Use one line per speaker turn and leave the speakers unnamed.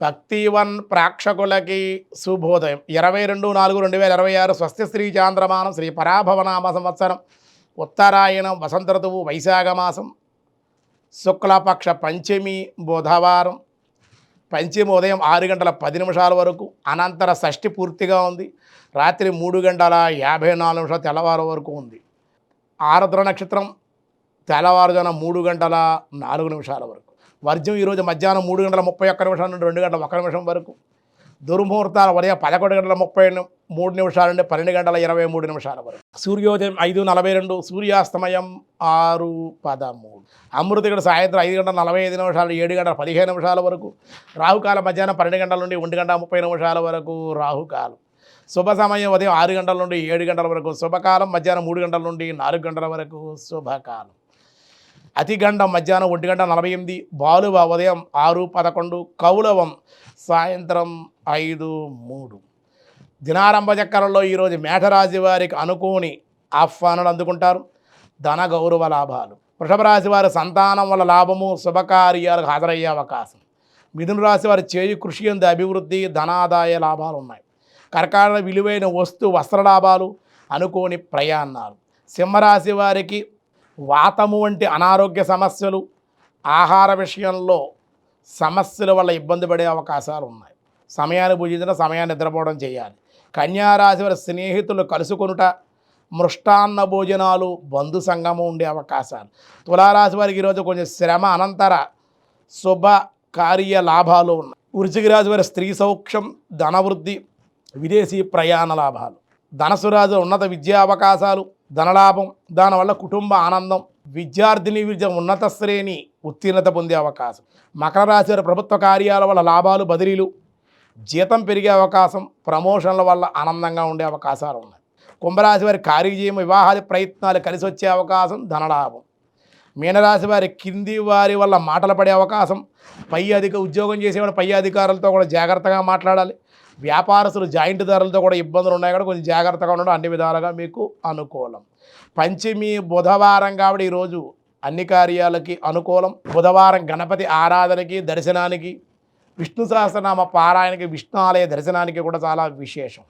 భక్తివన్ ప్రేక్షకులకి శుభోదయం. 22/4/2026 స్వస్తి శ్రీ చాంద్రమానం శ్రీ పరాభవనామ సంవత్సరం ఉత్తరాయణం వసంత ఋతువు వైశాఖ మాసం శుక్లపక్ష పంచమి బుధవారం. పంచమి ఉదయం 6 గంటల 10 నిమిషాల వరకు, అనంతర షష్ఠి పూర్తిగా ఉంది. రాత్రి 3 గంటల 54 నిమిషాలు తెల్లవారు వరకు ఉంది. ఆరుద్ర నక్షత్రం తెల్లవారుజామున 3 గంటల 4 నిమిషాల వరకు. వర్జం ఈరోజు మధ్యాహ్నం 3 గంటల 31 నిమిషాల నుండి 2 గంటల 1 నిమిషం వరకు. దుర్ముహూర్తాలు ఉదయం 11 గంటల 33 నిమిషాల నుండి 12 గంటల 23 నిమిషాల వరకు. సూర్యోదయం 5:42, సూర్యాస్తమయం 6:13. అమృతగడ సాయంత్రం 5 గంటల 45 నిమిషాలు 7 గంటల 15 నిమిషాల వరకు. రాహుకాలం మధ్యాహ్నం 12 గంటల నుండి 1 గంట 30 నిమిషాల వరకు రాహుకాలం. శుభ సమయం ఉదయం 6 గంటల నుండి 7 గంటల వరకు శుభకాలం, మధ్యాహ్నం 3 గంటల నుండి 4 గంటల వరకు శుభకాలం. అతిగండం మధ్యాహ్నం 1 గంట 48, బాలువ ఉదయం 6:11, కౌలవం సాయంత్రం 5:03. దినారంభ చక్రంలో ఈరోజు మేషరాశి వారికి అనుకోని ఆహ్వానాలు అందుకుంటారు. ధన గౌరవ లాభాలు. వృషభ రాశి వారి సంతానం వల్ల లాభము, శుభకార్యాలకు హాజరయ్యే అవకాశం. మిథున రాశి వారి చేయి కృషి యందు అభివృద్ధి, ధనాదాయ లాభాలు ఉన్నాయి. కర్కాటక విలువైన వస్త్ర లాభాలు, అనుకోని ప్రయాణాలు. సింహరాశి వారికి వాతము వంటి అనారోగ్య సమస్యలు, ఆహార విషయంలో సమస్యల వల్ల ఇబ్బంది పడే అవకాశాలు ఉన్నాయి. సమయాన్ని భుజించడం, సమయాన్ని నిద్రపోవడం చేయాలి. కన్యారాశి వారి స్నేహితులు కలుసుకొనుట, మృష్టాన్న భోజనాలు, బంధు సంగమం ఉండే అవకాశాలు. తులారాశి వారికి ఈరోజు కొంచెం శ్రమ అనంతర శుభ కార్య లాభాలు ఉన్నాయి. వృశ్చిక రాశి వారి స్త్రీ సౌఖ్యం, ధనవృద్ధి, విదేశీ ప్రయాణ లాభాలు. ధనస్సు రాశి ఉన్నత విద్యా అవకాశాలు, ధనలాభం, దానివల్ల కుటుంబ ఆనందం, విద్యార్థిని విద్య ఉన్నత శ్రేణి ఉత్తీర్ణత పొందే అవకాశం. మకర రాశి వారి ప్రభుత్వ కార్యాల వల్ల లాభాలు, బదిలీలు, జీతం పెరిగే అవకాశం, ప్రమోషన్ల వల్ల ఆనందంగా ఉండే అవకాశాలు ఉన్నాయి. కుంభరాశి వారి కార్యజీయం, వివాహాది ప్రయత్నాలు కలిసి వచ్చే అవకాశం, ధనలాభం. మీనరాశి వారి కింది వారి వల్ల మాటలు పడే అవకాశం. ఉద్యోగం చేసేవాడు పై అధికారులతో కూడా జాగ్రత్తగా మాట్లాడాలి. వ్యాపారస్తులు జాయింట్ ధరలతో కూడా ఇబ్బందులు ఉన్నాయి కూడా కొంచెం జాగ్రత్తగా ఉండడం అన్ని విధాలుగా మీకు అనుకూలం. పంచమి బుధవారం కాబట్టి ఈరోజు అన్ని కార్యాలకి అనుకూలం. బుధవారం గణపతి ఆరాధనకి, దర్శనానికి, విష్ణు సహస్రనామ పారాయణకి, విష్ణు ఆలయ దర్శనానికి కూడా చాలా విశేషం.